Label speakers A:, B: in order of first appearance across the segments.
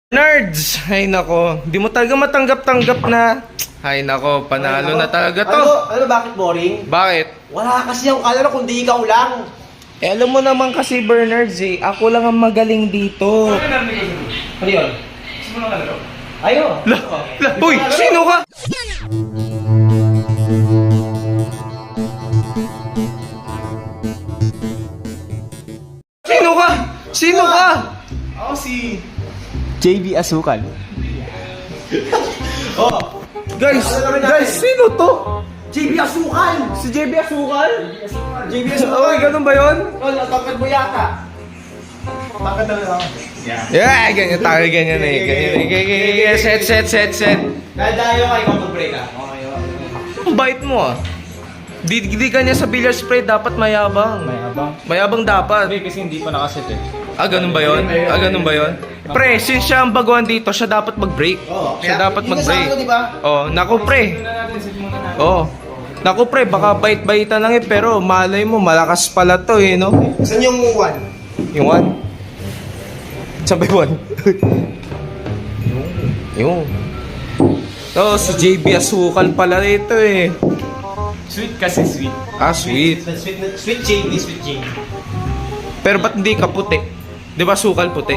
A: Nerds! Ay nako, di mo talaga matanggap-tanggap na. Ay nako, panalo na talaga to.
B: Bakit boring?
A: Bakit?
B: Wala kasi yung kalaro kundi ikaw lang.
A: Eh alam mo naman kasi Bernards eh, ako lang ang magaling dito.
B: Ano yun? Gusto mo ng kalaro? Ayo.
A: Uy, sino ka? Sino ka? Sino ka?
B: Ako si...
C: JB Asukal.
B: Oh,
A: Guys, sino to?
B: JB Asukal!
A: Si JB Asukal?
B: JB
A: Okay, ganun ba yun?
B: Oh, natangkad mo yata. Tangkad na lang.
A: Yeah, ganyan tayo, ganyan eh. Ganyan. Set.
B: Dahil kayo mag-break ah. Okay.
A: Ang bait mo ah. Di ka niya sa billiard spray, dapat mayabang.
C: Mayabang.
A: Mayabang dapat.
C: Hindi, kasi hindi pa nakaset eh.
A: Ganun ba yun? Ganun ba yun? Pre, since siya ang baguhan dito, siya dapat mag-break. Siya dapat mag-break. Naku pre. Naku pre, baka bait-baitan lang eh, pero malay mo, malakas pala to eh, no?
B: Saan yung one?
A: Yung one? Sabi one? Yung. Si JB Asukal pala ito eh.
C: Sweet kasi sweet.
A: Sweet.
B: Sweet JB.
A: Pero ba't hindi ka puti? Di ba sukal puti?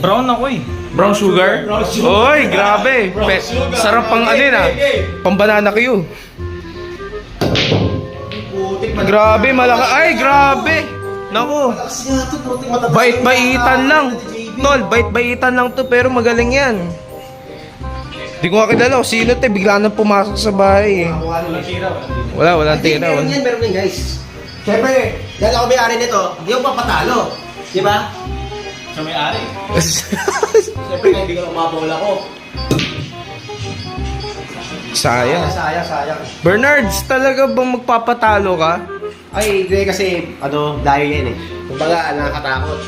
C: Brown ako eh.
A: Brown sugar? Oy, grabe. Sarap pang ano yun ah. Pang banana Q. Grabe, malaki. Ay, grabe. Naku. Bait-baitan lang. Tol, bait-baitan lang to pero magaling yan. Di ko nga kilala. Sino te? Bigla nang pumasok sa bahay eh. Walang tira.
B: Meron yan guys. Siyempre, dahil ako may-ari nito, hindi ako papatalo. Di ba?
C: Sa may-ari.
B: Siyempre, hindi ka mabola ko.
A: Sayang.
B: Sayang.
A: Bernards, talaga bang magpapatalo ka?
B: Ay, hindi kasi, dayo yan eh. Kumbaga, nakakatakot.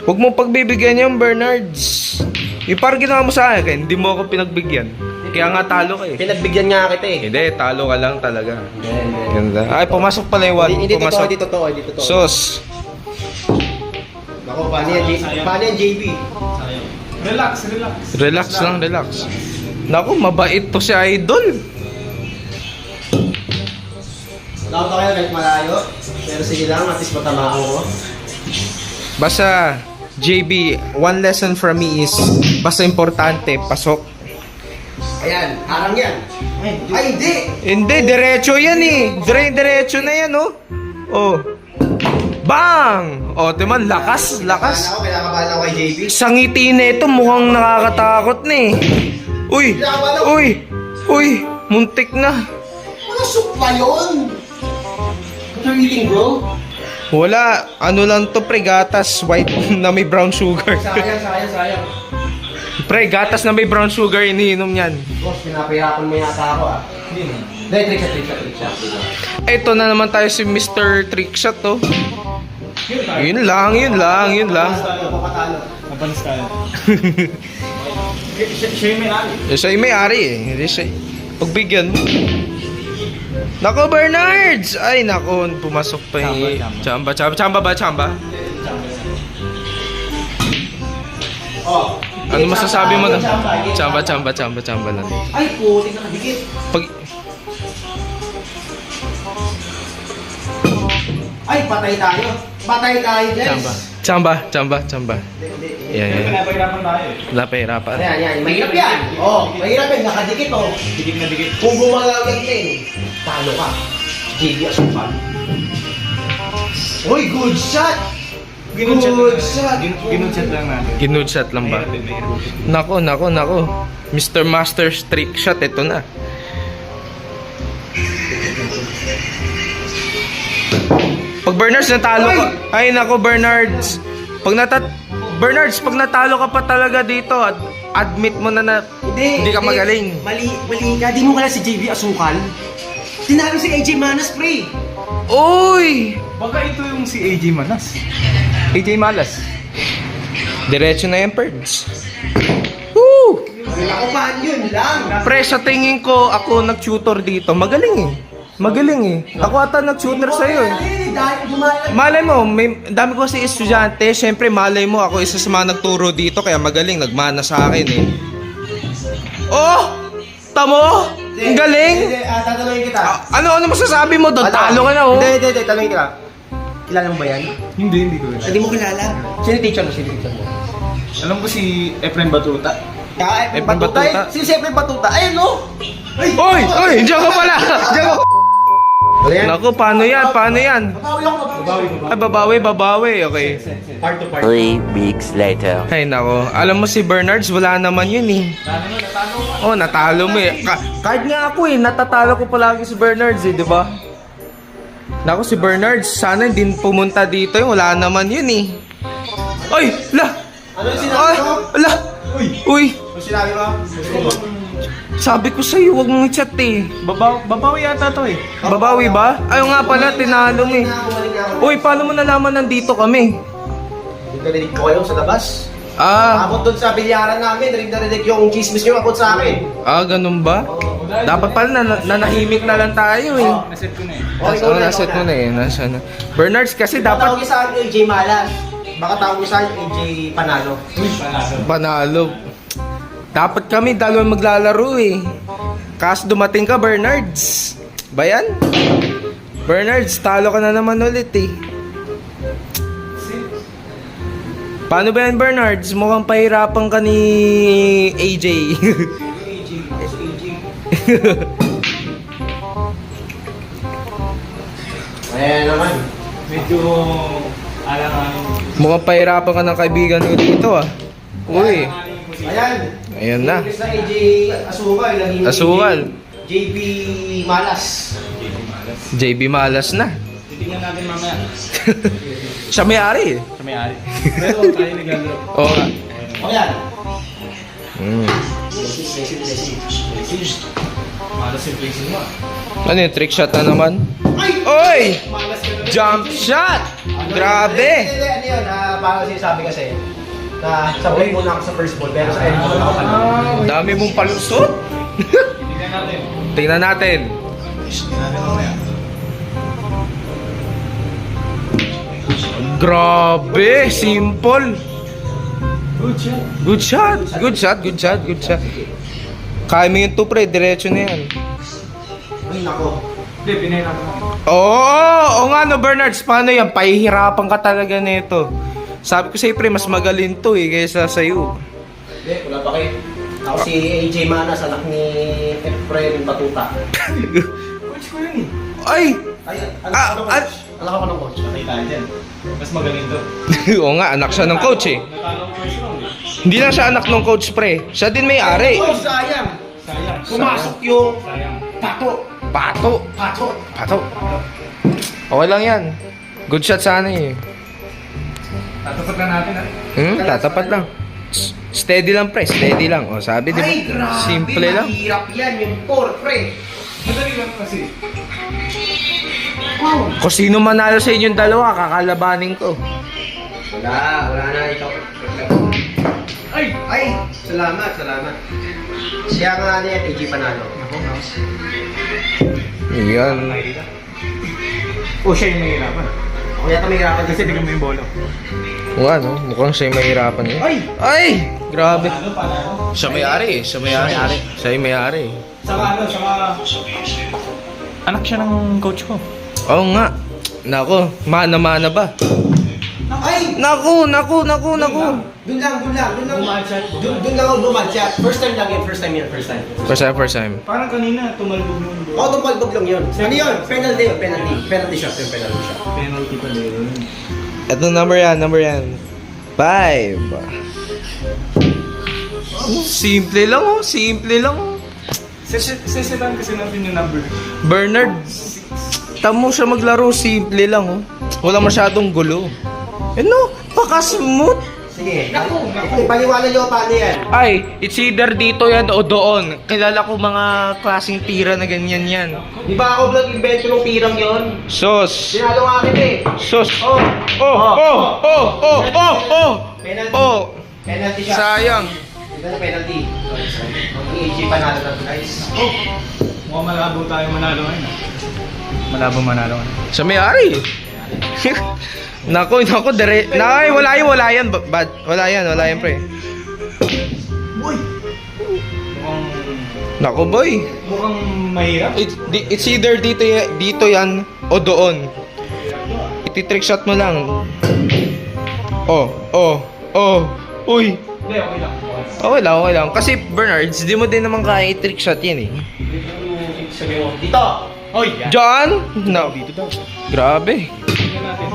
A: Huwag mong pagbibigyan yung Bernards. Parang ginawa mo sa akin, hindi mo ako pinagbigyan. Kaya nga talo ka eh.
B: Pinagbigyan nga kita eh.
A: Hindi, talo ka lang talaga.
B: Hindi.
A: Ganda. Ay, pumasok pala yung one.
B: Hindi
A: Pumasok.
B: totoo.
A: Sos.
B: Ako, paano yan, JB?
C: Relax.
A: Relax. Naku, mabait to si Idol.
B: Nakapag kayo kahit malayo. Pero sige lang, at least matamaan ko.
A: Basta, JB, one lesson from me is, basta importante, pasok.
B: Ayan, harang yan. Ay, hindi!
A: Hindi, diretso yan eh. Diretso na yan, oh. Oh. Bang! Oh, timan, lakas.
B: Kinakabahan ako kay JB.
A: Sa ngiti na ito, mukhang nakakatakot na eh. Uy, muntik na.
B: Ano supla yun? What are you eating, bro?
A: Wala, ano lang to pre, gatas white na may brown sugar.
B: Sayang.
A: Pre, gatas na may brown sugar, iniinom yan.
B: Boss, pinapahirapan mo yata ako ah. Hindi, trick shot.
A: Ito na naman tayo si Mr. Trickshot, to. Yun lang.
B: Papatalo.
C: Mabalas tayo. Siya yung may-ari.
A: Siya yung may-ari eh. Hindi siya. Pagbigyan mo. Nako, Bernards! Ay, nako, pumasok pa eh. Chamba ba?
B: Oh.
A: Ano masasabi mo na? Chamba lang.
B: Ay, putik na kadikit.
A: Pag...
B: Ay, patay tayo, guys.
A: Chamba.
B: Hindi.
A: Yan.
C: Pinapahirapan tayo eh.
A: Wala pa hirapan.
B: Ayan. Mahirap yan. Mahirap yan. Nakadikit
C: Dikit na dikit.
B: Kung bumagagag ka talo ka. JB Asukal. Uy, good shot!
C: Ginudshot lang natin.
A: Ginudshot lang ba? Nako. Mr. Master Trick Shot, ito na. Pag Bernards natalo ka. Ay nako, Bernards. Bernards, pag natalo ka pa talaga dito at admit mo na hindi ka magaling.
B: Mali ka. Di mo kala si JB Asukal? Tinalo si AJ Manas, pre.
A: Uy!
C: Baka ito yung si AJ Manas. AJ Malas.
A: Diretso na yan, Perds. Woo!
B: Ako pa, yun lang.
A: Pre, sa tingin ko, ako nag-tutor dito. Magaling eh. Magaling eh. Ako ata nag-shooter sa'yo eh.
B: Dahil gumalang.
A: Malay mo, may dami ko kasi estudyante. Siyempre, malay mo, ako isa sa mga nagturo dito. Kaya magaling, nagmana sa akin eh. Oh! Tamo! Ang galing!
B: Hindi, tatanungin kita.
A: Ano masasabi mo doon? Talo ka na oh.
B: Hindi, tanungin kita. Kilala mo ba yan?
C: Hindi ko.
B: Hindi mo kilala. Sino teacher mo?
C: Alam ko si Efren Batuta.
B: Efren Batuta. Si Efren Batuta. Ayun no!
A: Oy! Diyan ka pala! Diyan ka. Naku, paano yan? Ay, babawi. Okay.
B: Part to part.
D: 3 weeks later.
A: Ay, nako. Alam mo si Bernards, wala naman yun eh. Oh, natalo mo eh. Kahit nga ako eh, natatalo ko palagi si Bernards eh, di ba? Naku, si Bernards, sana hindi pumunta dito eh. Wala naman yun eh. Ay, la!
B: Ano yung sinabi ko?
A: La! Uy!
B: Ano sinabi mo?
A: Sabi ko sa'yo, huwag mong i-chat eh.
C: Babawi yata to eh.
A: Babawi ba? Ayaw nga pala, tinalo mo eh. Uy, paano mo nalaman nandito kami?
B: Narinig ko kayo sa labas.
A: Ah,
B: Abot doon sa bilyaran namin, narinig yung chismis nyo abot sa akin.
A: ganun ba? Dapat pala nanahimik na lang tayo eh.
C: Naset ko na eh.
A: Naset mo na eh. Nasa na. Bernards kasi
B: Dapat
A: dapat
B: sa akin AJ Malas. Baka tawag sa akin AJ Panalo.
A: panalo. Dapat kami dalawang maglalaro eh. Kaso dumating ka, Bernards. Ba yan? Bernards, talo ka na naman ulit eh. Paano ba yan, Bernards? Mukhang pahirapan ka ni AJ.
B: Ayan naman.
C: Medyo alang-alang.
A: Mukhang pahirapan ka ng kaibigan ko dito ah. Uy,
B: Ayan.
A: ayan na.
B: Imbes na AJ Asukal. naging
A: Asukal.
B: JB Malas.
A: JB Malas na.
C: Titignan natin mamaya.
A: Siya may-ari eh.
C: Sa may-ari. Pero tayo naglalaro.
A: Oo nga.
B: O yan.
C: Malas yung placing mo ah.
A: Ano yung trick shot na naman? Oy! Jump shot! Grabe!
B: Hindi, ano yun, parang sinasabi kasi, na sabay muna ako sa first ball, pero sa end ball ako pa lang.
A: Dami mong palusot.
C: Titignan natin.
A: Tingnan natin.
C: Titignan natin mamaya.
A: Grabe! Simple!
C: Good shot.
A: Good shot! Good shot, good shot, good shot. Kaya mo yung 2 pre, diretso na yan.
B: Ay, nako.
C: Hindi, pinahirapan ako.
A: Oo nga no Bernards, paano yan? Pahihirapan ka talaga nito. Sabi ko sa'yo pre, mas magaling to eh, kaysa sa'yo.
B: Hindi, wala pa kayo. Ako si AJ Manas, anak ni Efren Batuta.
C: Coach ko yun eh.
A: Ay!
B: Ay,
A: Ah,
B: anak ako ng coach.
C: Nakita tayo dyan. Mas magaling to.
A: Oo nga, anak siya ng coach eh.
C: Natalo ko first round eh.
A: Hindi lang siya anak ng coach pre, siya din may-ari.
B: Uy, sayang.
C: Sayang.
B: Pumasok yung
C: Sayang.
B: pato.
A: Pato!
B: Pato.
A: Pato! Okay lang yan. Good shot sana eh.
C: Tatapat na natin ah.
A: Tatapat lang. Steady lang pre, steady lang. O sabi di ba?
B: Ay, grabe.
A: Simple lang.
B: Mahirap yan, yung 4, pre.
C: Madali lang kasi.
B: Wow.
A: Kung sino manalo sa inyong dalawa, kakalabanin ko.
B: Wala na ikaw. Ay, salamat. Siya nga niya, AJ Panalo.
A: Yan.
C: O siya yung nahihirapan.
B: Ako yata may hirapan
C: Kasi tignan mo yung bolo.
A: O ano, mukhang siya yung mahirapan niya.
B: Ay!
A: Ay! Grabe.
C: Panalo.
A: Siya may-ari eh, siya may-ari. Siya yung may-ari eh.
C: Saka anak siya ng coach ko.
A: Oo nga. Nako, mana-mana ba?
B: Ay!
A: Naku!
B: Doon lang. Doon lang ako lumadshot. First time.
A: First time.
C: Parang kanina, tumalbog yung bolo.
B: Oo, tumpalbog lang yun. Ano yun? Penalty shot.
C: Penalty pa din.
A: Ito number yan. 5. Simple lang oh.
C: Sesetan kasi natin yung number.
A: Bernard, tamo siya maglaro, simple lang oh. Wala masyadong gulo. Ano? Paka-smooth.
B: Sige. Paniwala nyo paano yan.
A: Ay, it's either dito yan o doon. Kilala ko mga klaseng tira na ganyan yan.
B: Di ba ako nag-invento ng pirang yun?
A: Sos.
B: Sinalo nga akin eh.
A: Sos.
B: Oh. Penalty shot.
A: Sayang.
B: Ito na penalty. Ang AJ Panalo na guys.
C: Mukhang malabo tayo manalo ngayon ah. Malabang manalo ka.
A: Sa may-ari. Nako, wala yan, bad. Wala yan, pre. Nako, boy.
C: Mukhang mahirap.
A: It's either dito yan o doon. Iti-trick shot mo lang. Uy.
C: Hindi, okay lang.
A: Okay lang. Kasi Bernards, di mo din naman kaya i-trick shot yan eh.
C: Sabi mo, dito! Oy! Yan!
A: John? No.
C: Dito daw.
A: Grabe.
C: Tingnan natin.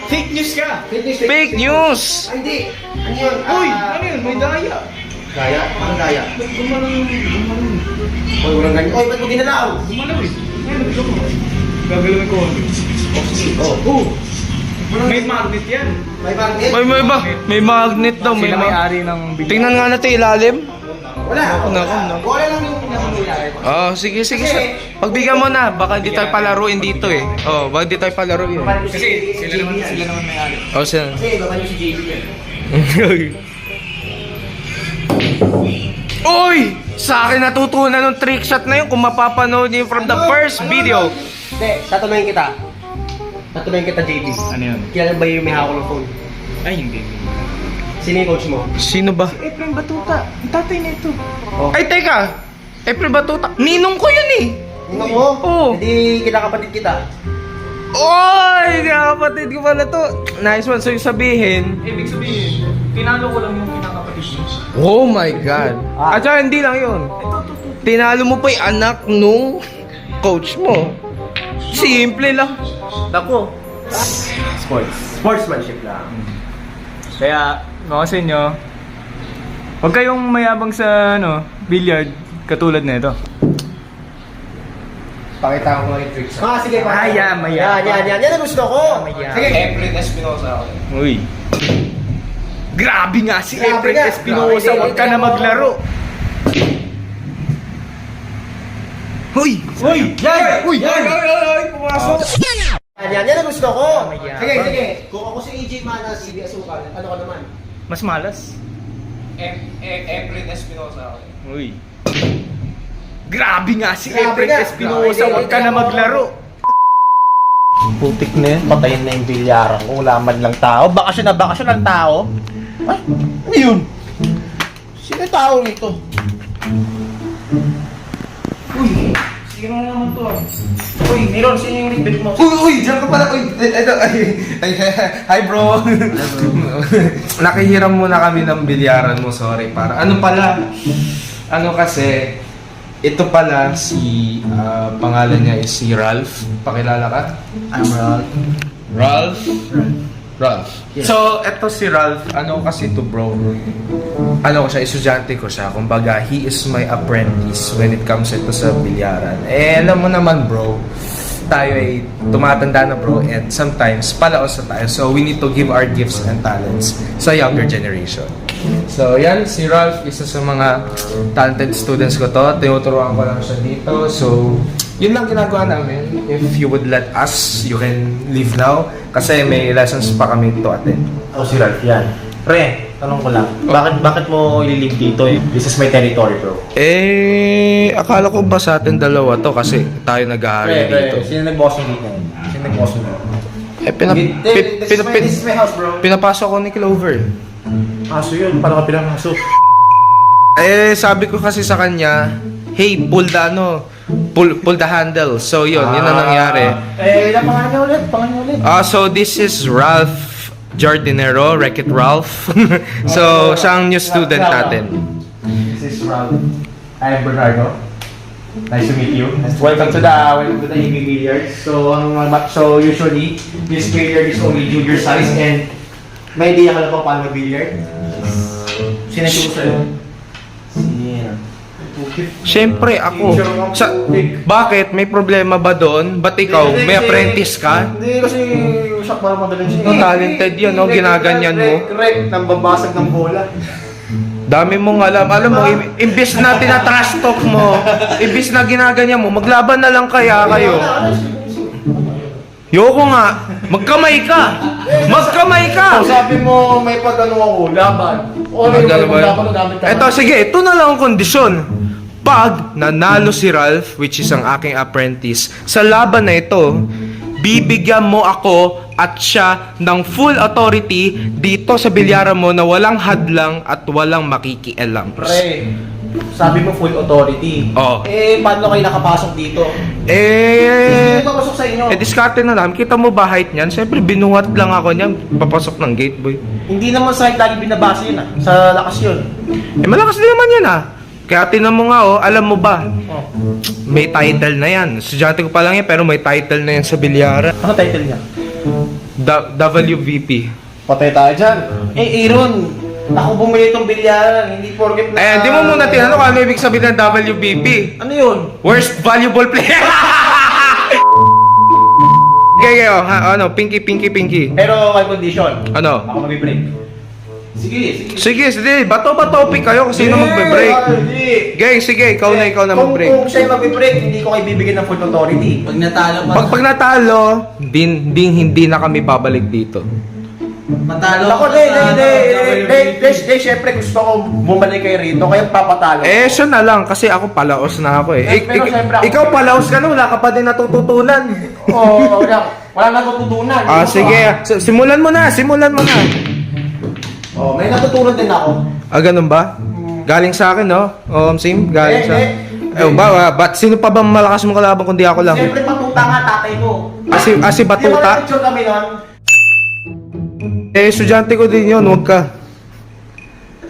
C: Fake news ka!
A: Fake news!
B: Ay, hindi. Ano yun?
C: Uy! Ano yun? May daya!
B: Daya? Ano daya?
C: Ba't gumalaw yung
B: Uy, walang ganyan. Uy, ba't mo ginalaw?
C: Gumalaw eh. Ayun, gagalawin ko.
B: Oh.
C: May magnet yan.
B: May magnet?
A: May magnet daw.
C: Sila may-ari ng bigyan.
A: Tingnan nga natin ilalim.
B: Wala.
A: Nako.
B: Wala lang yung nangyayari.
A: Sige. Pagbigyan mo na. Baka hindi tayo palaruin dito eh. Baka hindi tayo palaruin.
C: Kasi sila naman may-ari.
A: Sila.
B: Kasi, baka nyo si JB yan.
A: Uy! Sa akin natutunan ng trick shot na yun kung mapapanood niyo from the first video.
B: Hindi, tatanungin kita. JB.
C: Ano yun?
B: Kilala ba yung may hawak ng phone?
C: Ay, hindi.
B: Sino yung coach mo?
A: Sino ba?
C: Efren Batuta. Ang tatay na ito.
B: Oh.
A: Ay, teka! April Batuta. Ninong ko yun eh!
B: Sino mo?
A: Oo.
B: Hindi kinakapatid kita.
A: Oy! Kapatid ko pala to. Nice one. So yung sabihin,
C: Ibig sabihin, tinalo ko lang yung kinakapatid mo.
A: oh my God. At saka hindi lang yun. Tinalo mo pa yung anak nung coach mo. Simple lang.
B: Dako. Sportsmanship lang.
C: Kaya, mga sa inyo, huwag kayong mayabang sa, billiard, katulad na ito.
A: Pakita ko nga yung tricks.
B: Sige pa.
C: Yan
B: Yan ang gusto ko. Sige.
A: April Espinosa ako.
C: Uy. Grabe nga si
B: Grabe
C: Efren
B: nga.
C: Espinosa, huwag ka na maglaro. Uy!
B: Yan!
C: Uy!
A: Pumasok!
B: Yan ang gusto ko. Sige. Kung ako si AJ Manas, si Asukal, ano ka naman?
C: Mas malas.
A: April Espinosa ako.
C: Uy. Grabe nga si
B: Grabe
C: Efren
B: nga.
C: Espinosa,
B: Grabe.
C: huwag ka na maglaro.
D: Putik na yun, patayin na yung bilyaran ko, wala man lang tao. Bakasyon ang tao. Ay, ano yun? Sino yung tao rito?
C: Sige na naman to.
D: Uy, Miron, sino yung rebuild mo?
A: Uy! Diyan ka pala! Uy! Ito, hi bro! Nakihiram muna kami ng bilyaran mo, sorry. Ano pala? Ano kasi, ito pala si, pangalan niya is si Ralph. Pakilala ka?
D: I'm Ralph.
A: Ralph. So, eto si Ralph, ano kasi to bro? Ano ko siya, estudyante ko siya. Kumbaga, he is my apprentice when it comes ito sa bilyaran. Alam mo naman bro, tayo ay tumatanda na bro and sometimes palaos na tayo. So, we need to give our gifts and talents sa younger generation. So, yan, si Ralph, isa sa mga talented students ko to. Tinuturuan ko lang siya dito. So, yun lang ginagawa namin. If you would let us, you can leave now. Kasi may lessons pa kami to attend.
D: Ako si Ralph, yan. Pre, tanong ko lang. Bakit mo ililive dito eh? This is my territory, bro.
A: Akala ko ba sa atin dalawa to kasi tayo nag-aari dito.
D: Sino nag-boss mo dito? Sino nag-boss mo dito?
B: This is my house, bro.
A: Pinapasok ko ni Clover.
D: Aso yun, paano ka pinangaso?
A: Sabi ko kasi sa kanya, hey, pull the handle. So yun ang nangyari.
D: Ilang pangalan ulit.
A: So this is Ralph Jardinero, Wreck-It Ralph. So siya ang new student natin.
D: This is Ralph. I'm Bernardo. Nice to meet you. Welcome to the AB Billiards. So usually this billiard is only junior size and may idea ka na ba paano mag-billiard? Sino yung sa'yo?
A: Siyempre ako. Bakit? May problema ba doon? Ba't ikaw? May apprentice ka?
D: Hindi kasi shock parang magaling siya.
A: No, talented yun, no? Ginaganyan mo.
D: Correct, nang babasag ng bola.
A: Dami mong alam. Alam mo, imbis na tinatrash talk mo, imbis na ginaganyan mo, maglaban na lang kaya kayo. Yoko nga, magkamay ka! Magkamay ka!
D: Sabi mo may pag-ano ako, laban. O may
A: Magdala ba yun?
D: laban gamit ka.
A: Eto, sige, ito na lang ang kondisyon. Pag nanalo si Ralph, which is ang aking apprentice, sa laban na ito, bibigyan mo ako at siya ng full authority dito sa bilyaran mo na walang hadlang at walang makikialam.
D: Pre, sabi mo full authority.
A: Oh.
D: Paano kayo nakapasok dito?
A: Eh,
D: Sino papasok sa inyo?
A: diskarte na lang. Kita mo ba height niyan? Siyempre, binuhat lang ako niyan. Papasok ng gate, boy.
D: Hindi naman sa lagi binabasa yun sa lakas yun.
A: Eh, malakas din naman yan, Kaya tinan mo nga, alam mo ba?
D: Oh.
A: May title na yan. Estudyante ko pa lang yan, pero may title na yan sa bilyaran.
D: Ano title niya?
A: WVP.
D: Patay tayo dyan. Aaron, ako bumili itong bilyaran, hindi porket na...
A: Eh, di mo muna tinanong kung ano ibig sabihin ng WVP.
D: Ano yun?
A: Worst valuable player. Okay, pinky.
D: Pero may condition.
A: Ano?
D: Ako mag-break. Sige.
A: Sige, bato topic kayo kung sino magbe-break. Gang, sige, ikaw na mag-break.
D: Kung siya mag-break, hindi ko kayo bibigyan ng full authority.
B: Pag natalo pa.
A: Pag natalo, hindi na kami babalik dito.
B: Matalo.
D: Ako, syempre gusto ko bumalik kayo rito, kaya papatalo.
A: Eh, siya na lang kasi ako palaos na ako eh.
D: Pero siyempre ako-
A: Ikaw palaos ka na, wala ka pa din natututunan.
D: Oo, wala natututunan.
A: Sige, simulan mo na.
D: Oh, may natutunan din ako.
A: Ganun ba? Galing sa akin, no? Sim, galing sa... Ba't sino pa ba malakas mong kalaban kundi ako lang?
D: Siyempre patuta nga tatay ko.
A: Si
D: Di ba
A: Batuta?
D: nag-picture kami nun?
A: Estudyante ko din yun, huwag ka.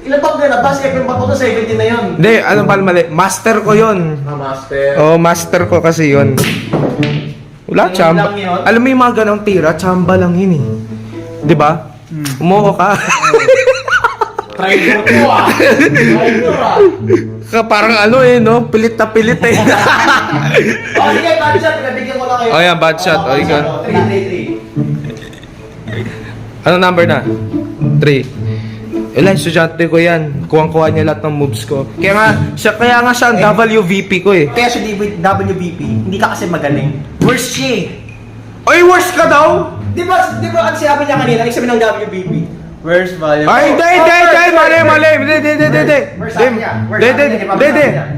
D: Ilan taon ka na ba? Siyempre Batuta 17 na yun.
A: Hindi, ano ba mali? Master ko yun.
D: Master.
A: Master ko kasi yun. Wala,
D: Ganun
A: chamba.
D: lang yun?
A: Alam mo yung mga ganong tira, chamba lang yun eh. Di ba? Umuho ka.
D: Traitor ko
A: Parang ano no? Pilit na pilit eh.
D: Oh, sige, bad shot. Nabigyan ko lang kayo.
A: Oh, yan, bad shot. Oh, ikaw.
D: 3-3-3.
A: Ano number na? 3. Wala, estudyante ko yan. Kuwang-kuha niya lahat ng moves ko. Kaya nga siya ang WVP ko eh.
D: Kaya sa WVP, hindi ka kasi magaling. Worst siya eh.
A: Oy, worse ka daw?
D: Di ba ang sinabi niya kanina, ang sabi ng WVP? Worst value.
A: Ay, mali.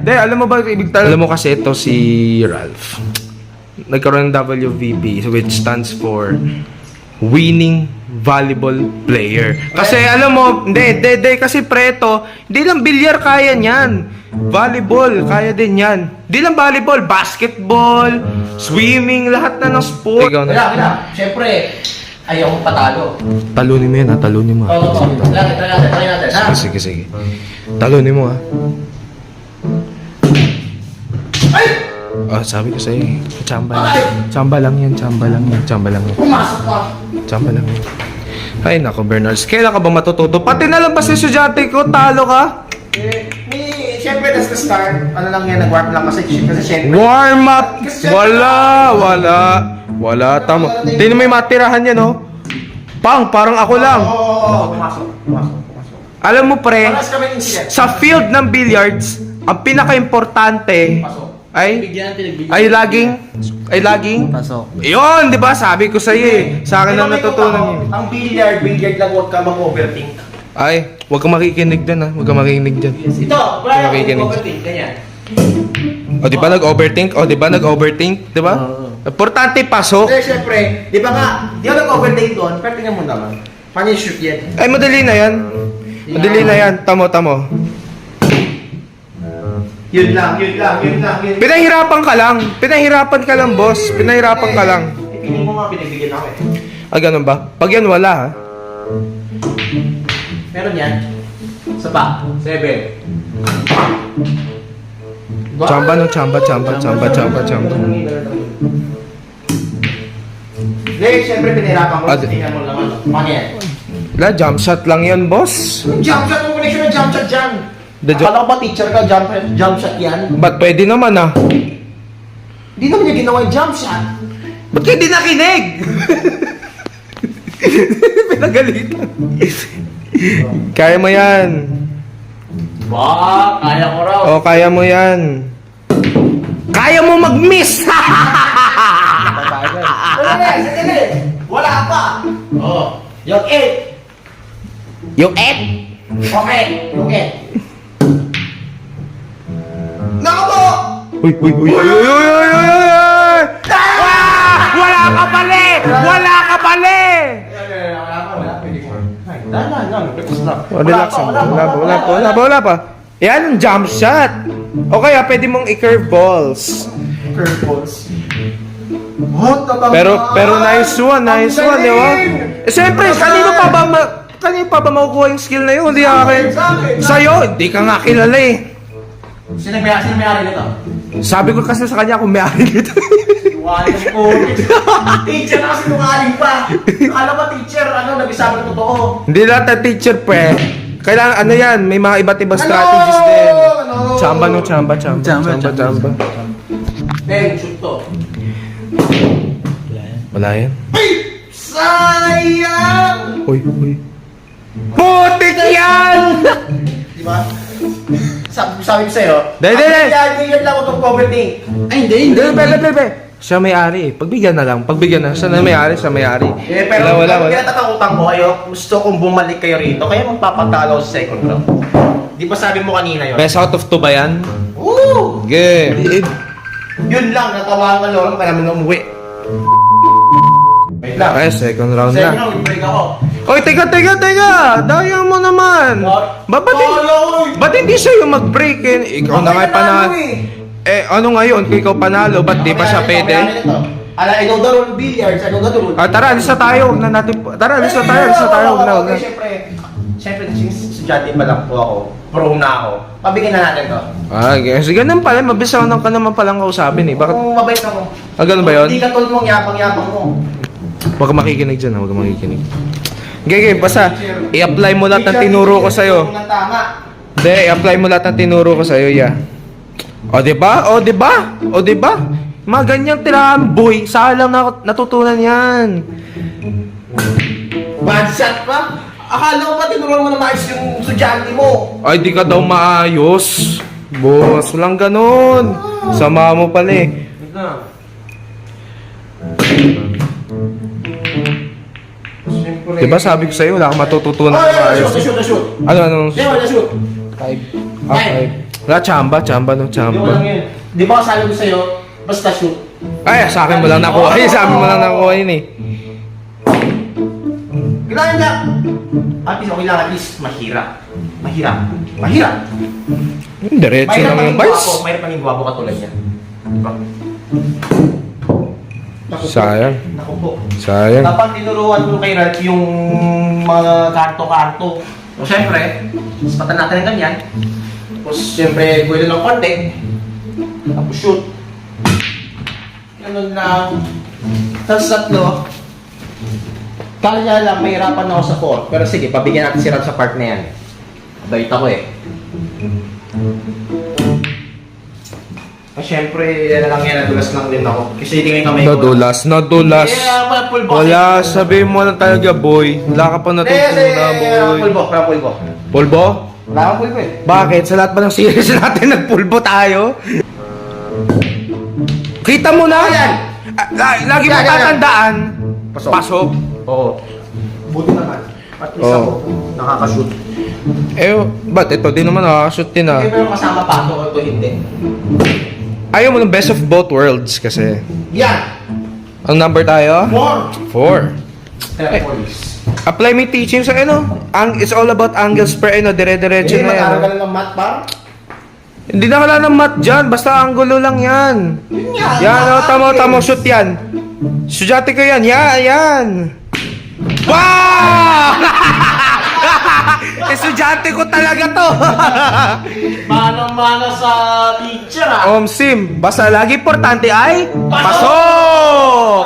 A: Hindi, alam mo ba ibig tayo? Alam mo kasi ito si Ralph. Nagkaroon ng WVP, which stands for Winning Volleyball Player. Kasi alam mo, hindi, kasi preto, hindi lang bilyar kaya niyan. Volleyball, kaya din yan. Hindi lang volleyball, basketball, swimming, lahat na ng sport. Ikaw na.
D: Kaya, siyempre, ayaw kong patalo.
A: Talunin mo yan, talunin mo.
D: Oo, try natin, ha?
A: Sige. Talunin mo,
D: Ay!
A: Sabi ko sa'yo, Chamba lang yan.
D: Pumasok ka.
A: Chamba lang yan. Ay, nako, Bernards. Kailan ka ba matututo? Pati na lang ba si estudyante ko, talo ka?
D: Siyempre, that's the start. Ano lang yan, nag-warm lang kasi siyempre.
A: Warm up! Wala. Tama. Tingnan mo yung matirahan yan, parang ako lang.
D: Oo, pumasok.
A: Alam mo, pre,
D: Paras kami incident.
A: sa field ng billiards, ang pinaka-importante
D: Pasok.
A: ay laging
B: Pasok.
A: Yun, di ba? Sabi ko sa'yo eh. Sa akin lang natutunan yun.
D: Ang billiard lang, huwag ka mag-overthink.
A: Ay, huwag kang makikinig dyan, Huwag kang makikinig dyan.
D: Ito, wala
A: Kaya
D: kang
A: kikinig.
D: overthink, ganyan.
A: O, di ba nag-overthink? Di ba? Importante pasok.
D: Kasi siyempre, di ba nga, di ako nag-overthink doon, pero tingnan mo naman. Paano yung shoot yan?
A: Ay, madali na yan. Tamo.
D: Yun lang.
A: Pinahirapan ka lang, boss. Pinahirapan ka lang.
D: Piling mo nga, pinagbigyan ako eh.
A: Ganun ba? Pag yan, wala,
D: Meron yan. Sa pa. 7.
A: Chamba.
D: Hindi, siyempre pinahirapan mo.
A: Ah,
D: Tingnan mo naman. Paano yan?
A: Wala, jump shot lang yan, boss.
D: Jump shot mo, connection na jump shot dyan. Akala ko ba teacher ka, jump shot yan?
A: Ba't pwede naman,
D: Hindi naman niya ginawa yung jump shot.
A: Ba't kayo di nakinig? Pinagalitan. Kaya mo yan.
D: Ba, kaya ko raw.
A: Kaya mo yan. Kaya mo mag-miss!
D: Sandali. Wala pa. Yung 8.
A: Yung F?
D: Okay, yung 8. Nako!
A: Uy, uy, uy, uy, uy, uy, uy, uy, uy! Ah! Wala ka pala! Wala ka pala! Relax lang. Wala pa. Yan ang jump shot. O kaya pwede mong i-curve balls.
B: Curveballs.
A: Pero nice one, di ba? Eh, siyempre, kanino pa ba makukuha yung skill na yun? Hindi akin. Sa'yo, hindi ka nga kilala eh.
B: Sino may-ari nito?
A: Sabi ko kasi sa kanya kung may-ari nito.
B: Sinungaling po. Teacher na sinungaling pa. Akala ba teacher, nag-isabi ng totoo.
A: Hindi lahat na teacher, pre. Kailangan, ano yan, may mga iba't ibang strategies din. Chamba.
B: Ben, shoot to.
A: Wala yan.
B: Sayang!
A: Uy. Putik yan!
B: Diba? Sabi ko sa'yo.
A: Dahil.
B: Yan lang ako itong poverty. Ay, hindi.
A: Bebe. Siya may-ari eh. Pagbigyan na. Siya na may-ari, siya may-ari.
B: Pero
A: Wala.
B: kinatatakutan ko kayo, gusto kong bumalik kayo rito, kaya magpapatalo sa second round. Di ba sabi mo kanina yun?
A: Best out of 2 ba yan?
B: Woo!
A: Game.
B: Yun lang, natawa ka lorong pa namin umuwi. Wait lang.
A: Ay, second round
B: Second
A: na.
B: round, break ako.
A: Oy, teka. Dayang mo naman. Ba't hindi siya yung mag-break eh? Ikaw na nga panalo. Eh, ano ngayon? Kung ikaw panalo, ba't di pa siya pwede?
B: I know the rule billiards, I know the rule.
A: Tara, alis na tayo. Huwag na natin. Tara, alis na tayo. Huwag na.
B: Siyempre, since estudyante pa lang po ako, pro na ako, pabigyan na natin to.
A: Sige, ganun pala. Mabisaw ka naman palang kausapin eh. Bakit?
B: Kung mabait ako.
A: Ganun ba yun?
B: Hindi ka tulad mong yapang-yapang mo.
A: Huwag ka makikinig dyan, huwag ka makikinig. Okay, basta, i-apply mo lahat ng tinuro ko sa'yo. Hindi, i-apply mo lahat ng tinuro ko sa'yo, yeah. O, diba? Mga ganyang tirahan, boy. Saan lang natutunan yan?
B: Bad shot pa? Akala ko ba tinuruan mo na maayos yung estudyante mo?
A: Ay, di ka daw maayos. Boss, walang ganun. Sama mo pala eh. Diba sabi ko sa'yo, wala kang matututunan na maayos.
B: Shoot.
A: Ano?
B: Di ba, shoot?
A: 5. Wala, chamba.
B: Yung lang yun. Di ba sabi ko sa'yo, basta shoot.
A: Ay, sa akin mo lang nakuha. Sa akin mo lang nakuha yun eh.
B: Kailangan niya. At least, okay lang, at least, mahirap.
A: Diretso lang yung vice.
B: Mayroon pang gwapo katulad niya. Diba?
A: Sayang.
B: Naku po.
A: Sayang.
B: Dapat tinuruan mo kay Ralph yung mga kanto-kanto. So, syempre, spatan natin ng ganyan. Tapos, syempre, guwelo ng konti. Tapos, shoot. Ganun lang. Tapos, tatlo. Kaya lang, mahirapan ako sa 4. Pero sige, pabigyan natin si Ralph sa part na yan. Bait ako eh. Syempre, yan lang yan, nadulas lang din ako. Kasi tingin kamay ko.
A: Nadulas.
B: Yeah, wala pulbo.
A: Wala, sabihin mo lang talaga, boy. Wala ka pa natutunan, boy.
B: Pulbo.
A: Pulbo?
B: Wala kang pulbo eh.
A: Bakit? Sa lahat ba ng series natin, nagpulbo tayo? Kita mo na yan! Lagi mo
B: Yan.
A: tatandaan.
B: Pasok. Oo. Buti naman. At least ako, nakakashoot.
A: Eh, ba't ito? Di naman nakakashoot din ah.
B: Eh, pero kasama pa ako, ito hindi.
A: Ayaw mo ng best of both worlds kasi.
B: Yan!
A: Ang number tayo? 4.
B: 4. Kaya police.
A: Apply me teaching sa it's all about angles per dire-diretso
B: Hindi,
A: na yan.
B: mag-aaral ka lang ng math par?
A: Hindi na kailangan ng math dyan, basta angulo lang yan.
B: Yun yan!
A: Yan, tamo, shoot yan. Estudyante ko yan, yan. Wow! Estudyante ko talaga to.
B: Manang-mana sa teacher ah!
A: Sim, basta lagi importante ay pasok!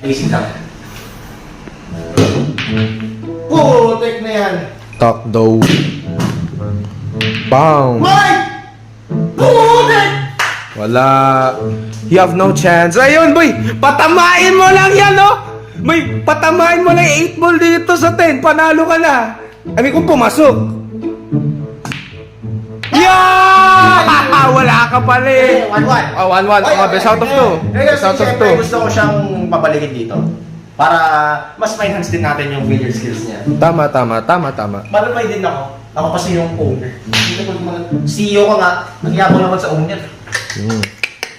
B: Easy lang. Putek na yan!
A: Talk daw. Bang!
B: Mike! Putek!
A: Wala. You have no chance. Ayun, boy! Patamain mo lang yan, no? Boy, patamain mo lang 8 ball dito sa 10. Panalo ka na. I mean, kung pumasok. Yeah! Wala ka pala eh.
B: 1-1.
A: 1-1. Best out of 2. Best out of 2.
B: Gusto ko siyang pabalikin dito. Para mas ma-enhance din natin yung billiard skills niya.
A: Tama.
B: Malapay din ako. Ako kasi yung owner. Hindi ko naman, CEO ko nga, nagyabang naman sa owner.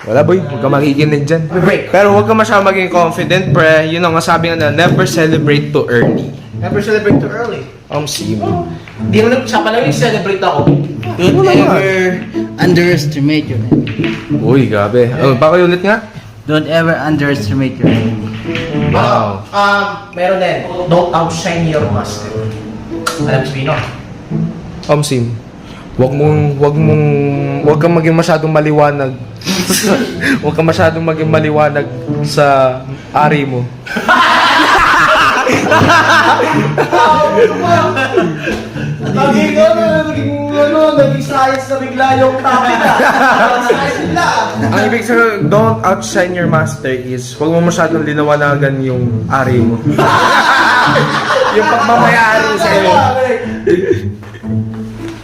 A: Wala boy, huwag ka makikinig dyan.
B: Break.
A: Pero huwag ka masyadong maging confident, pre. Yun ang sabi nga na, never celebrate too early.
B: Never celebrate too early.
A: Sim.
B: Hindi mo na, siya pala yung celebrate ako.
E: Don't ever underestimate your enemy.
A: Uy, gabi. Oh, baka ulit nga?
E: Don't ever underestimate your enemy.
A: Wow.
B: Meron din. Don't outshine your master. Alam si Pino?
A: Sim. Huwag kang maging masyadong maliwanag. Huwag kang masyadong maging maliwanag sa ari mo.
B: Naging science na bigla yung topic Science bigla.
A: Ang ibig sabihin, don't outshine your master is huwag mo masyadong linawanan yung ari mo. Yung pagmamayari sa'yo.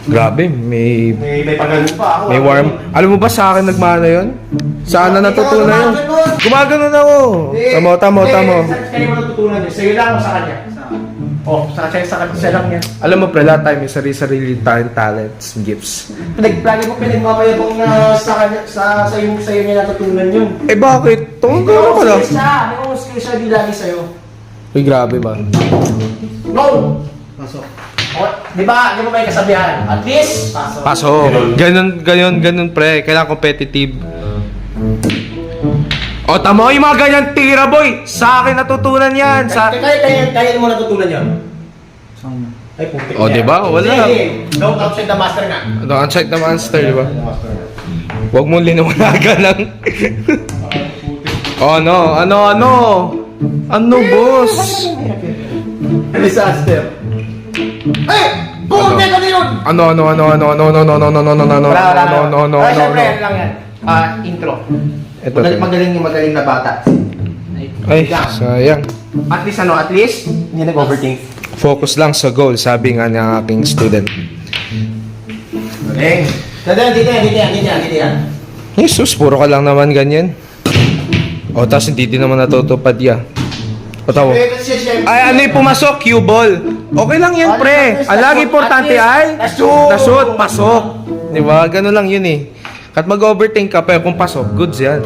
A: Grabe, may
B: pagano pa ako.
A: may warm. Alam mo ba sa akin nagmana yun? Saan na natutunan yun? Gumaganon ako. Tamo.
B: Kaya mo natutunan yun. Sa'yo lang o sa kanya? Sa kanya lang yan.
A: Alam mo, pre, lahat tayo may sarili tayong talents, gifts.
B: Lagi mo pinagmamayabang na sa kanya, sa'yo niya natutunan yun.
A: Eh bakit? Tungkol ko lang.
B: May mga skill siya di lagi sa'yo.
A: Uy, grabe ba?
B: Go! Pasok. Di ba may kasabihan? At least, pasok.
A: Pasok. Ganun, pre. Kailangan competitive. O, tama yung mga ganyan tira, boy. Sa akin natutunan yan.
B: Kaya mo natutunan yun? Ay, putik
A: O, di ba? Wala.
B: Don't upset the master nga.
A: Ano, unsight na monster, di ba? Huwag mong linawanagan ng... Ano, boss?
B: Disaster. Putik! Ano yun?
A: Ano.
B: Ay, syempre, yan lang yan. Intro.
A: Ito.
B: Magaling na bata.
A: Ay, sayang.
B: At least, hindi nag-overthink.
A: Focus lang sa goal, sabi nga ng aking student.
B: Galing. Dito yan.
A: Jesus, puro ka lang naman ganyan. O, tas hindi din naman natutupad ya. O, tawo. Ay, ano yung pumasok? Cue ball. Okay lang yan, pre. Ang lagi importante ay na-shoot, pasok. Di ba? Ganun lang yun eh. At mag-overthink ka, pero kung pasok, goods yan.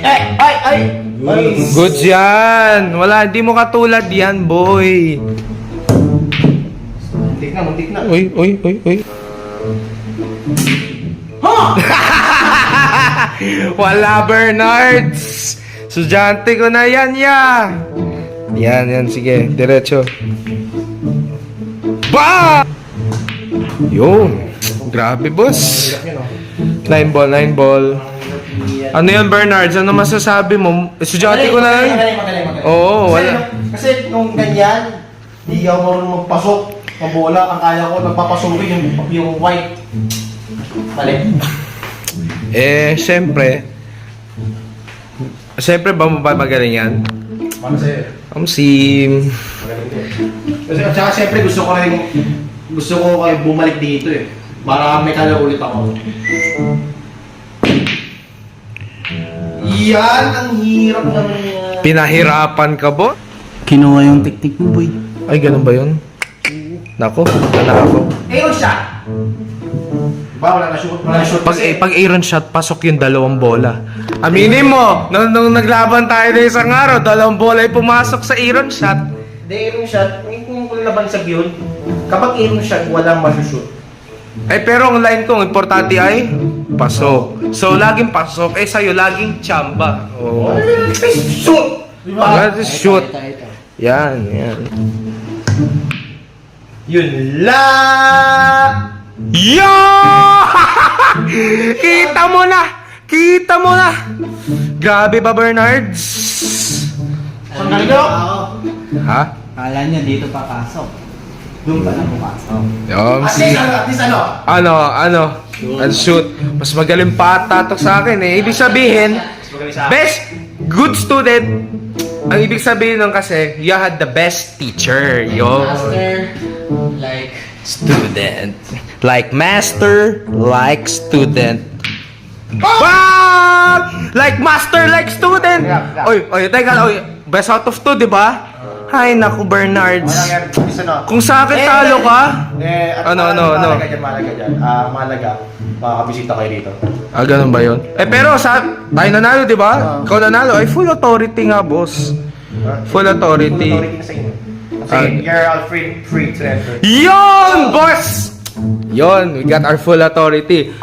B: Ay!
A: Goods yan. Wala, hindi mo katulad yan, boy.
B: Muntik na.
A: Uy. Wala, Bernards. Sudyante ko na yan, ya. Yan, sige. Diretso. Ba! Yun. Grabe, boss. 9 ball. Ano yun, Bernards? Ano masasabi mo? Estudyante ko na lang.
B: Magaling.
A: Oo, wala.
B: Kasi nung ganyan, di ako marunong magpasok. Ang bola, ang kaya ko, nagpapasukin yung white. Mali.
A: Siyempre ba magaling yan?
B: Para sa'yo.
A: Sim.
B: Kasi at saka siyempre gusto ko kayo bumalik dito eh. Para may kala ulit ako. Yan, ang hirap naman yan.
A: Pinahirapan ka ba?
E: Kinuha yung teknik mo, boy.
A: Ay, ganun ba yun? Nako, nanakaw.
B: Aeron shot! Diba, wala na shoot.
A: Pag Aaron shot, pasok yung 2 bola. Aminin mo, nung naglaban tayo na isang araw, 2 bola ay pumasok sa Aaron shot.
B: Hindi, aeron shot, kung laban sa yun, kapag aeron shot, walang masushoot.
A: Eh, pero ang line ko, ang importante ay pasok. So, laging pasok. Sa'yo, laging chamba. Oh.
B: Shoot! Diba?
A: That is shoot.
E: Ito.
A: Yan.
B: Yun lang!
A: Yo! Kita mo na! Grabe ba, Bernards?
B: Saan galing yun?
A: Ha?
E: Kala niya dito papasok. Doon pa na pumasok.
B: At least
A: Ano? Ang shoot. Mas magaling pa tatok sa akin eh. Ibig sabihin, best good student. Ang ibig sabihin nun kasi, you had the best teacher. Yo.
E: Master, like,
A: Student. Like master, like student. Wow! Like master, like student!
D: Yeah.
A: Oy, teka, best out of 2, di ba? Ay, naku, Bernards. Kung sa akin talo ka, Ano?
D: Mahalaga dyan. Mahalaga, makakabisita kayo dito.
A: ganun ba yun? Pero tayo nanalo, di ba? Ikaw nanalo, ay full authority nga, boss. Full authority.
D: na sa inyo. Sige, you're all free to enter.
A: Yon, boss! Yon, we got our full authority.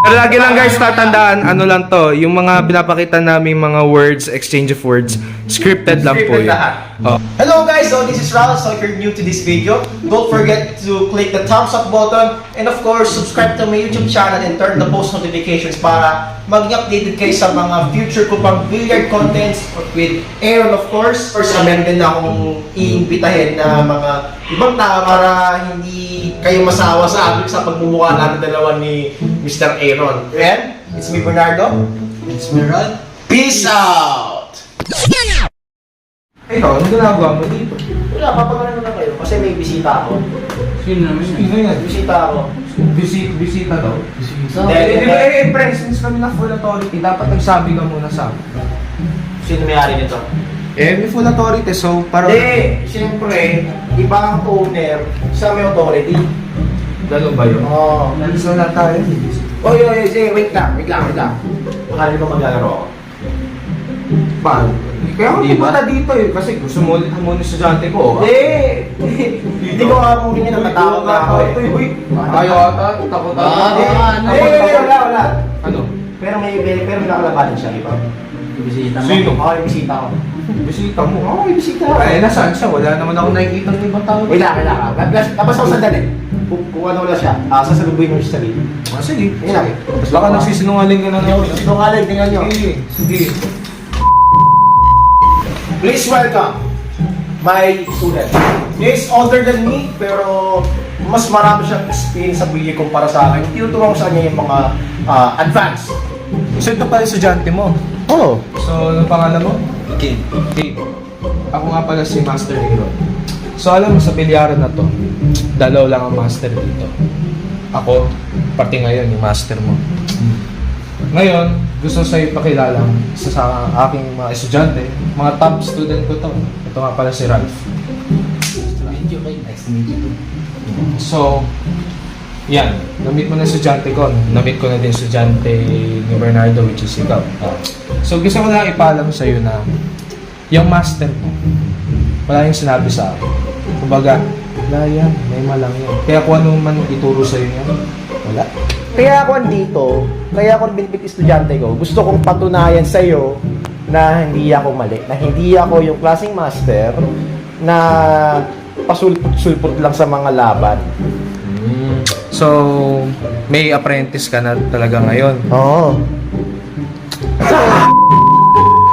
A: Pero lagi lang guys, tatandaan, ano lang to, yung mga pinapakita namin mga words, exchange of words, scripted lang po
D: Scripted
A: yun.
D: lahat.
A: Oh.
D: Hello guys, so this is Raul. So if you're new to this video, don't forget to click the thumbs up button and of course, subscribe to my YouTube channel and turn the post notifications para maging updated kayo sa mga future ko pang billiard contents with Aaron of course. First, meron din akong iimbitahin na mga ibang tao para hindi kayo masawa sa amin sa pagmumukha natin dalawa ni Mr. Aaron. And it's me Bernardo.
E: It's me, Rod.
D: Peace out!
A: Ikaw, ano ginagawa mo dito?
D: Wala, papagano na kayo kasi may bisita ako.
C: Sino naman yun?
A: Sino yan?
D: Bisita ako.
A: Bisita daw.
E: So,
A: Di ba, presence kami na full authority, dapat nagsabi ka muna sa akin.
D: Sino may-ari nito?
A: May full authority, so parang...
D: Hindi, siyempre, iba ang owner sa may authority.
A: Ganun ba yun?
D: Oo.
A: Nalis na tayo.
D: Oy, sige, wait lang. Akala ko maglalaro ako.
A: Paano? Kaya ako
E: Di ba?
A: pupunta dito eh, kasi gusto mo ulit ang mga estudyante ko.
D: Hindi ko nga muna niya natatakot na ako eh.
A: Ayaw ata, takot ata.
D: Wala.
A: Ano?
D: Pero may nakalabanan siya, di ba?
E: bisita mo.
A: Sino?
D: Ako yung bisita ko.
A: Bisita mo.
D: Oo, may bisita ako.
A: Ay, nasaan siya? Wala naman ako nakikita ng ibang tao.
D: Wait lang. Tapos ako sandali. Kung ano wala siya, sasalubuhin mo siya sa sarili.
A: Sige.
D: Yun lang.
A: Baka nagsisinungaling ka na naman.
D: Sinungaling, tingnan nyo.
A: Sige.
D: Please welcome my student. He is older than me, pero mas marami siyang experience sa bilye kumpara sa akin. Tinuturuan ko sa kanya yung mga advanced.
A: So ito pala estudyante mo.
D: Oo.
A: So, ano pangalan mo?
E: Game.
A: Dave. Ako nga pala si Master Hero. So, alam mo sa bilyaran na to, dalaw lang ang master dito. Ako, pati ngayon, yung master mo. Ngayon, gusto sa'yo ipakilala isa sa aking mga estudyante, mga top student ko to. Ito nga pala si Ralph.
E: Nice to meet you.
A: So, yan. Namit mo na estudyante ko. Namit ko na din estudyante ni Bernardo, which is ikaw. So, gusto ko lang ipaalam sa'yo na yung master mo, wala yung sinabi sa akin. Kumbaga, wala yan, may malang yan. Kaya kung ano man ituro sa'yo yan, wala.
D: Kaya ako andito, kaya ako binibig estudyante ko, gusto kong patunayan sa iyo na hindi ako mali, na hindi ako yung klaseng master na pasulpot-sulpot lang sa mga laban.
A: So, may apprentice ka na talaga ngayon.
D: Oo.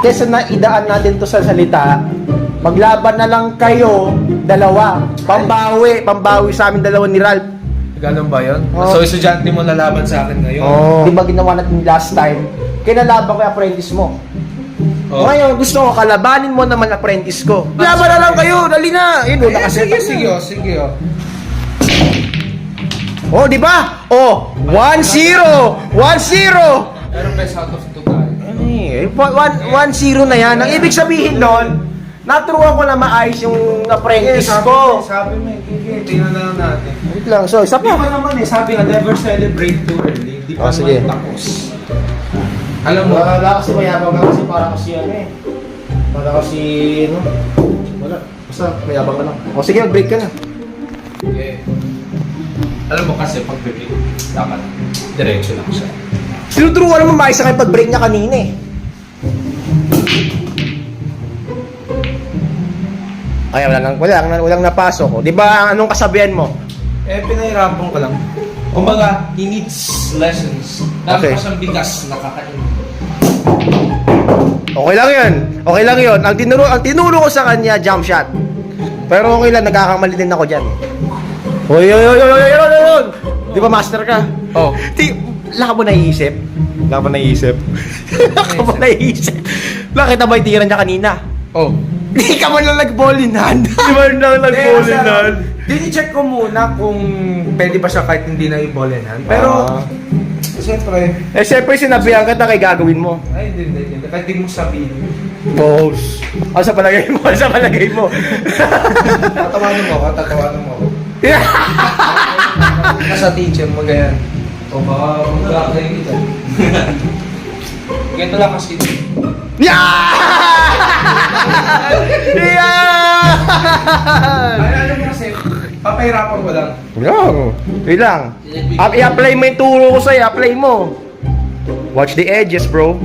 D: Kesa na idaan natin to sa salita, maglaban na lang kayo, dalawa. Pambawi sa amin dalawa ni Ralph.
A: Ganun ba yun?
D: Oo.
A: So, estudyante mo lalaban sa akin ngayon?
D: Oh. Di ba ginawa natin last time? Kinalaban ko yung apprentice mo.
A: Oh.
D: Ngayon, gusto ko kalabanin mo naman apprentice ko. Laban na lang kayo, dali na. Yun, wala kasi.
A: Sige.
D: Oh, di ba? Oh, 1-0. 1-0.
A: Pero best out of 2 tayo.
D: 1-0 na yan. Ang ibig sabihin nun, naturuan ko na maayos yung apprentice ko.
A: Sabi mo, tingnan na lang natin.
D: Wait lang, so isa
A: Di
D: pa.
A: ba naman sabi nga, never celebrate too early. Di pa
D: Oh, sige.
A: naman tapos. Alam mo,
D: Wala kasi mayabang ka kasi para kasi ano eh. Para kasi ano. Wala. Basta mayabang ka lang. O sige, mag-break ka na.
A: alam mo kasi pag break, dapat diretso lang siya.
D: Tinuturuan naman maayos sa akin pag-break niya kanina eh. Ay, walang napasok. O, di ba anong kasabihan mo?
A: Pinahirapan ko lang. Kumbaga, he needs lessons. Dami
D: Okay.
A: pa siyang bigas na kakain.
D: Okay lang yun. Ang tinuro ko sa kanya, jump shot. Pero okay lang, nagkakamali din ako dyan. Oy. Di ba master ka?
A: Oh.
D: Laka mo naiisip? Nakita ba yung tira niya kanina?
A: Oh.
D: Di ka man lang nag-ballinan. Di ba lang nag-ballinan?
A: Dini-check ko muna kung pwede ba siya kahit hindi na i-ballinan. Pero, Siyempre.
B: Eh, siyempre sinabihan ka na kay gagawin mo.
A: Ay, hindi. Kahit di mo sabihin.
B: Pose. Ano sa palagay mo? Ano sa palagay mo?
A: Tatawanan mo ako. Sa teacher mo, ganyan. O baka mag-block na kita. Ganito lang kasi.
B: Yeah! Yeah!
A: Ay, ano mo kasi, papahirapan ko lang.
B: No. Wait lang. I-apply mo yung turo ko sa'yo. Apply mo. Watch the edges, bro.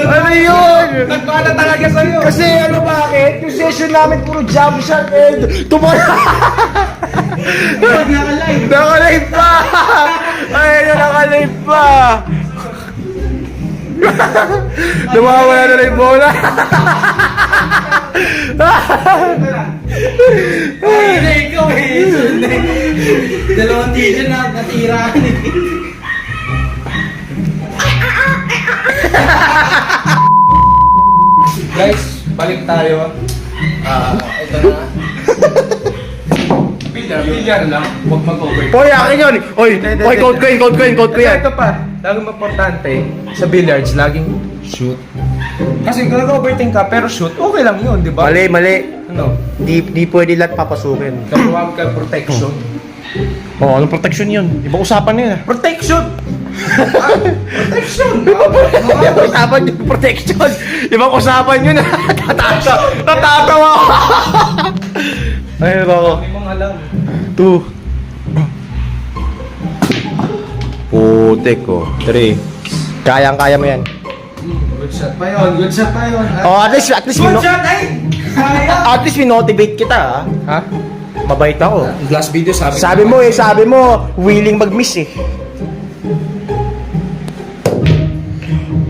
B: Ano yun?
A: Nagpala talaga sa'yo.
B: Kasi ano bakit? Yung session namin puro jump shot and tumala. Nakalive pa! Ay, nakalive pa! Nawawala na yung bola.
E: Ikaw Dalawang teacher na natira.
A: Guys, balik tayo. Ito na. Bilyar lang. Huwag mag-over.
B: Hoy, akin yun! Hoy, code ko yan.
A: Ito pa, laging importante sa billiards, laging shoot. Kasi kung nag-overthink ka, pero shoot, okay lang yun, di ba?
B: Mali.
A: Ano?
B: Di pwede lahat papasukin.
A: Kapuwag ka protection.
B: Oh, anong protection yun? Ibang usapan na yun.
A: Protection! Protection!
B: Ibang usapan yun, protection. Ibang usapan yun. Natatawa ako. Ayun ako.
A: Hindi mong alam.
B: 2. Putek ko. 3. Kayang-kaya mo yan.
A: Good shot pa yun.
B: Oh, at least
A: Good shot, ay! Kaya!
B: at least minotivate kita, ha?
A: Ha?
B: Mabait ako.
A: Last video
B: Sabi mo, willing mag-miss eh.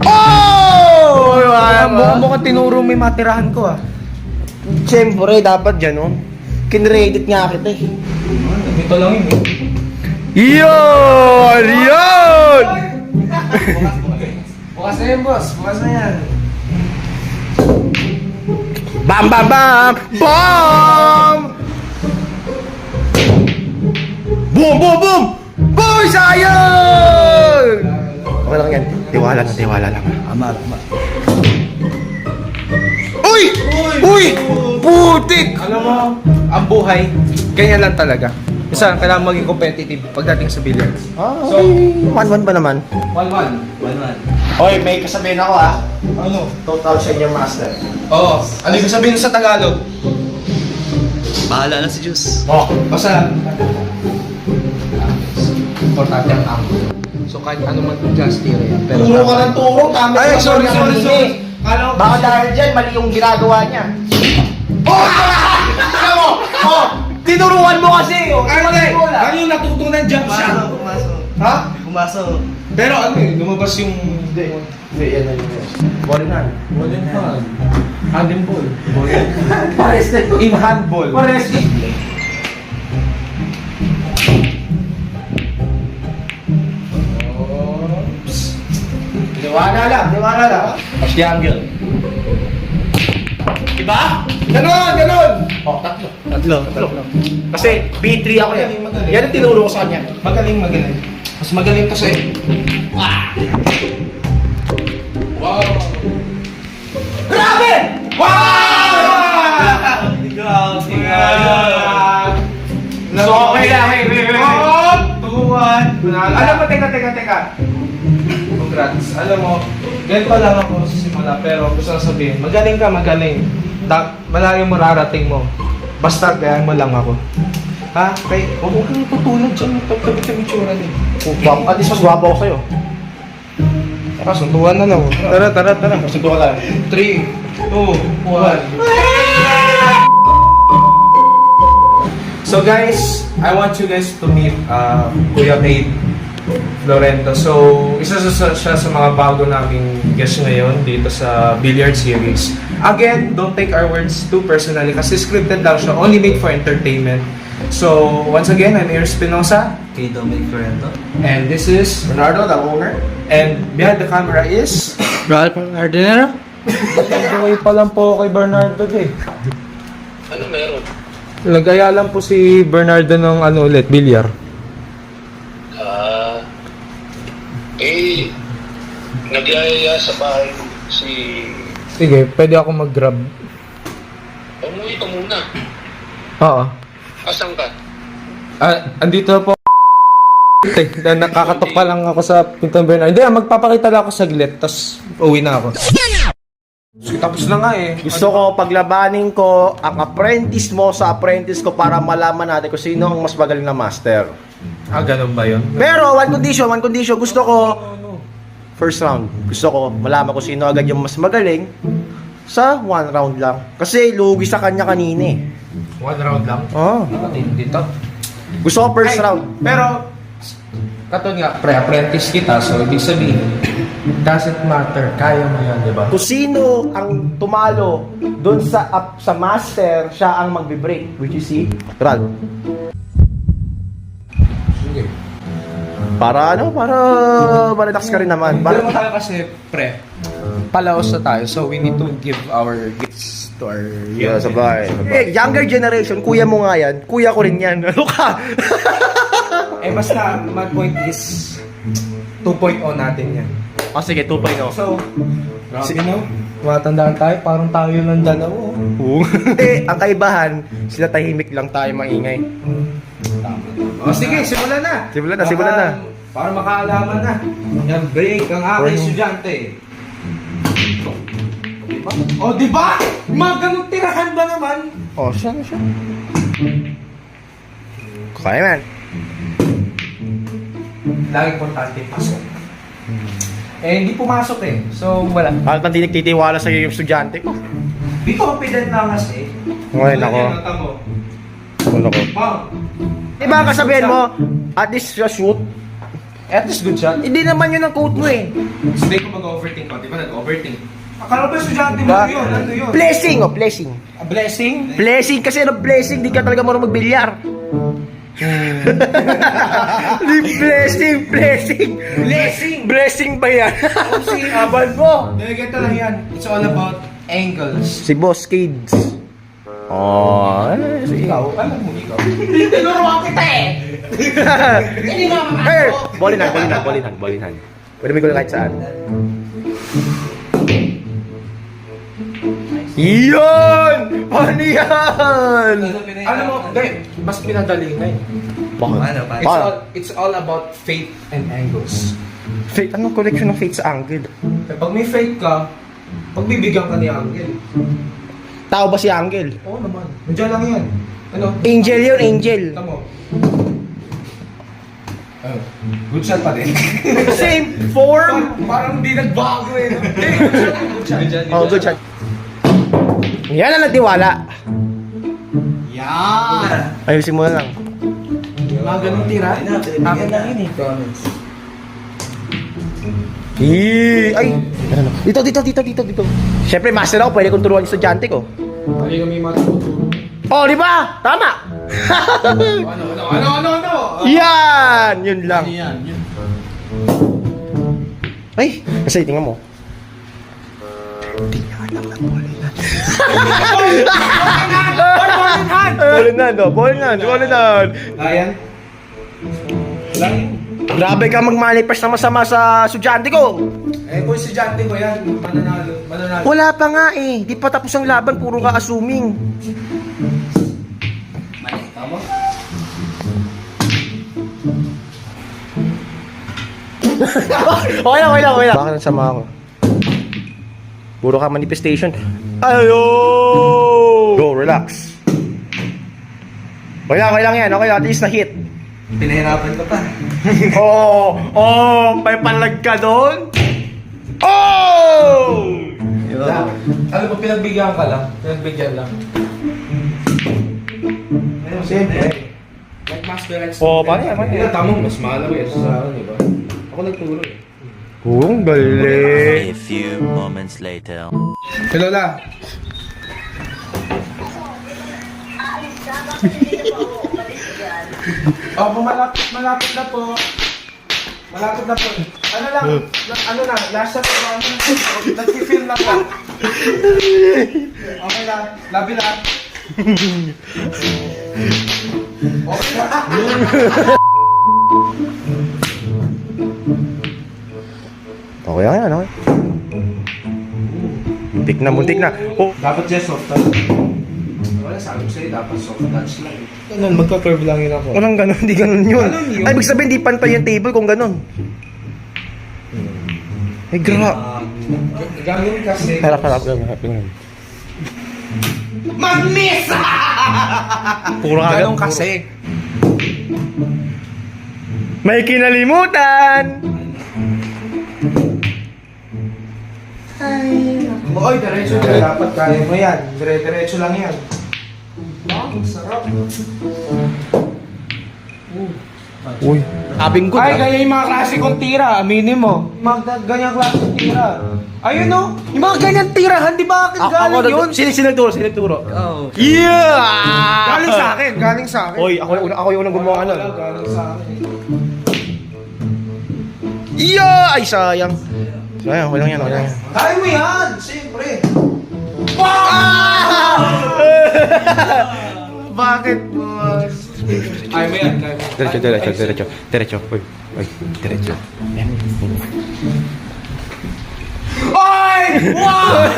B: Oh!
A: Mukhang tinuro may matirahan ko ah.
B: Siyempre, dapat ganun. Kinredit nga kita eh.
A: Dito lang yun eh.
B: Yun! Yun!
A: Bukas na yan, boss. Bukas na yan.
B: Bam, bam, bam! Bam! Boom, boom, boom! Boy, sayang! Okay lang yan. Tiwala lang.
E: Amar.
B: Uy! Uy! Putik!
A: Alam mo, ang buhay, ganyan lang talaga. Isa, kailangan maging competitive pagdating sa billiards.
B: So, 1-1 ba naman?
A: 1-1.
B: Hoy, may kasabihin ako ah.
A: Ano?
B: Total senior master.
A: Oo. Ano yung sabihin sa Tagalog?
E: Bahala na si Diyos.
B: Oh,
A: Basta, importante ang angle. So kahit ano man just tira yan. Pero
B: turo ka ng turo. Tama
A: Ay,
B: ka
A: sorry.
B: Kala ko baka dahil dyan, mali yung ginagawa niya. Oh! Ano mo? Oh! Tinuruan mo kasi! Oh!
A: Ano yung natutunan jump shot? Ha?
E: Pumasok.
A: Pero ano eh, lumabas yung...
B: Hindi, yan na yun. Ball na.
A: Ball in hand. Hand in ball.
B: Pares na yun.
A: In handball.
B: Pares na yun. Niwala lang. Triangle. Diba? Ganon! Oh, tatlo. Kasi B3 ako yan.
A: Magaling.
B: Yan ang tinuro ko sa kanya.
A: Magaling. Mas magaling to sa'yo. Wow!
B: Grabe!
A: Wow!
B: So, okay lang. Wait.
A: 2-1. Alam mo, teka. Congrats. Alam mo, ganito lang ako sa simula, pero gusto ko sabihin, magaling ka. Malayo mo rarating mo. Basta gayaan mo lang ako. Ha? Kay, huwag kang tutulog dyan. Pagkabit-kabitsura din.
B: At least mas gwapo ako sa'yo.
A: Tara, suntuan na lang. Tara.
B: Sundukan lang.
A: 3, 2, 1. So guys, I want you guys to meet Kuya Kate Florento. So, isa siya sa mga bago naming guest ngayon dito sa Billiard Series. Again, don't take our words too personally kasi scripted lang siya, only made for entertainment. So, once again, I'm Ear Espinosa.
E: Kay Dominic Florento.
A: And this is
B: Bernardo, the owner.
A: And behind the camera is
E: Ralph Ardenero.
A: Nag-away pa lang po kay Bernardo eh.
F: Ano meron?
A: Nagaya lang po si Bernardo ng ano ulit, bilyar.
F: Nagyayaya sa bahay si...
A: Sige, pwede ako mag-grab.
F: Umuwi ka muna.
A: Oo.
F: Asan ka?
A: Andito po. Nakakatok pa lang ako sa Pintong Bernardo. Hindi, magpapakita lang ako saglit, tapos uwi na ako. Tapos na nga eh.
B: Gusto ko paglabanin ko ang apprentice mo sa apprentice ko para malaman natin kung sino ang mas magaling na master.
A: Ganun ba yun?
B: Pero one condition, gusto ko first round. Gusto ko malaman kung sino agad yung mas magaling sa one round lang. Kasi lugi sa kanya kanina eh.
A: One round lang?
B: Oh.
A: Dito.
B: Gusto ko first round.
A: Pero, katulad nga, pre-apprentice kita, so ibig sabihin, doesn't matter, kaya mo yan, di ba?
B: Kung sino ang tumalo doon sa master, siya ang magbe-break, which is si Ralph.
A: Sige.
B: Para relax ka rin naman.
A: Pero tayo kasi, pre, palaos na tayo, so we need to give our gifts to our
B: Sabay. Younger generation, kuya mo nga yan. Kuya ko rin yan. Ano ka?
A: basta, my point is, 2.0 natin yan.
B: Sige, 2.0.
A: So, grabe no? Matandaan tayo, parang tayo lang dalawa.
B: Ang kaibahan, sila tahimik lang tayo maingay.
A: Sige, simulan na.
B: Simulan na.
A: Para makaalaman na. Yan, break ang aking estudyante. Di ba? Ganong tirahan ba naman?
B: Siya. Kaya man.
A: Lagi importante pasok. Hindi pumasok eh. So, wala.
B: Bakit hindi nagtitiwala sa'yo yung estudyante ko?
A: Di confident lang kasi.
B: Ngayon ako. Ano ko? Di ba ang kasabihin mo, at least just shoot?
A: At least good shot.
B: Hindi naman yun ang quote mo eh.
A: Hindi ko mag-overthink pa. Di ba nag-overthink? Akala ba estudyante mo
B: Ba?
A: yun? Ano yun?
B: Blessing, blessing.
A: A blessing?
B: Blessing kasi blessing, di ka talaga marunong magbilyar. Blessing ba yan?
A: Si Abal mo. Ganito lang yan. It's all about angles.
B: Si Boss Kids. Sige.
A: Ikaw, alam mo ikaw.
B: Bolinan. Pwede may gulo kahit saan. Yun! Ano yan?
A: Alam mo, mas pinadali na eh.
B: Bakit?
A: It's all about faith and angles.
B: Fate, anong connection ng fate sa angle?
A: Pag may faith ka, pagbibigyan ka ni Angel.
B: Tao ba si Angel?
A: Oo naman. Nandiyan lang yan. Ano?
B: Angel yun, angel.
A: Tamo. Good shot pa din.
B: Same form.
A: Parang di nagbago eh.
B: Good shot. Yan ang nagtiwala.
E: Yan!
B: Ayusin mo na lang.
A: Mga ganong tira. Akin lang yun eh.
B: Ay! Dito. Siyempre, master ako. Pwede kong turuan yung estudyante ko.
A: Hindi kami matuturo.
B: Di ba? Tama!
A: Ano?
B: Yan! Yun lang.
E: Yan.
B: Ay! Kasi tingnan mo. Bolinan.
A: Ayan.
B: Grabe ka mag-manifest na masama sa estudyante ko.
A: Kung estudyante ko yan, mananalo.
B: Wala pa nga eh. Di pa tapos ang laban, puro ka assuming.
A: Tama?
B: Okay lang. Bakit ang sama ako? Puro ka manifestation. Ayo! Go, relax. Okay lang yan. At least na-hit.
A: Pinahirapan ka pa.
B: May palag ka doon? Oh!
A: Alam mo, pinagbigyan ka lang. Siyempre. Like master rights.
B: Paano yan?
A: Tamang mas mahalaga yan sa akin, di ba? Ako nagturo eh.
B: Ang galing.
G: A few moments later.
A: Hello, Lola. Malapit na po. Malapit na po. Ano lang, last shot na ano. Nag-film lang lang. Okay lang, labi lang. Okay lang.
D: Okay yan, okay. Muntik na. Oh,
A: Dapat just soft touch. Wala, sabi ko sa'yo, dapat soft touch lang. Ganun, magka-curve lang yun ako.
D: walang ganun, hindi ganun yun.
A: Ganun yun.
D: Ay, ibig sabihin, di pantay yung table kung ganun. Ay,
A: Ganun kasi.
D: Harap.
A: Mag-miss!
D: Puro agad.
A: Ganun kasi.
D: May kinalimutan!
A: Oy, diretso na. Dapat kaya mo yan. Diretso lang yan. Ang sarap.
D: Uy, abing good
A: Ay, kaya yung mga klasikong tira, aminin mo. Ganyang klasikong tira. Ayun no, yung mga ganyang tirahan, di ba akin galing yun?
D: Sino nagturo?
E: Oh.
D: Yeah!
A: Galing sa akin.
D: Oy, ako yung unang gumawa nun.
A: Galing sa akin.
D: Yeah! Ay, sayang. Walang yan.
A: Kaya mo yan, siyempre. Bakit boss? Kaya mo yan, kaya mo.
D: Diretso. Uy, diretso.
A: Oy! Wow!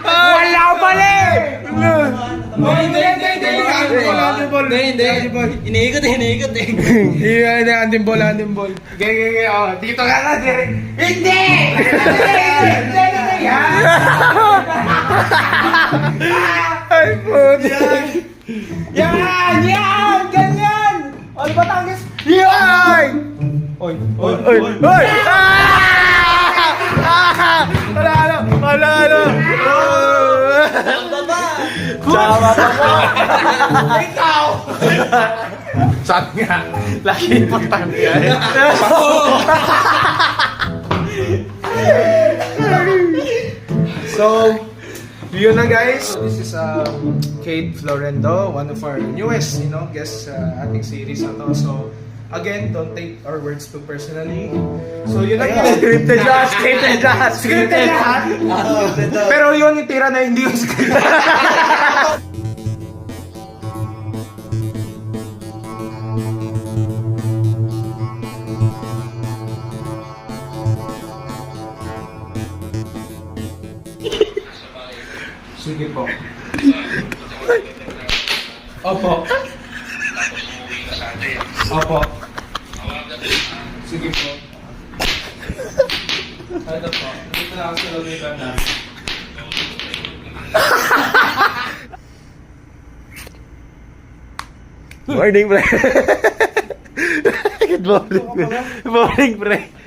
A: Wala mali! Hindi.
E: Iniikot eh.
A: Hindi, anding ball. Gege, oh. Dito ka na, dire. Hindi! Ay, puti. Yan! Ganyan! Ano ba tangis? Yan! Oy! Wala! Tama pa mo! Ikaw!
D: Sabi nga, lagi importante yan.
A: So, yun na guys. This is Kate Florendo, one of our newest, guests sa ating series na to. So, again, don't take our words too personally. So, yun na guys.
D: Scripted lahat.
A: Scripted lahat. Pero yun yung tira na hindi yung scripted. Sige po. Opo. Sige po. Ano po? Dito na ako sa logitan na.
D: Morning, pre. Good morning, pre.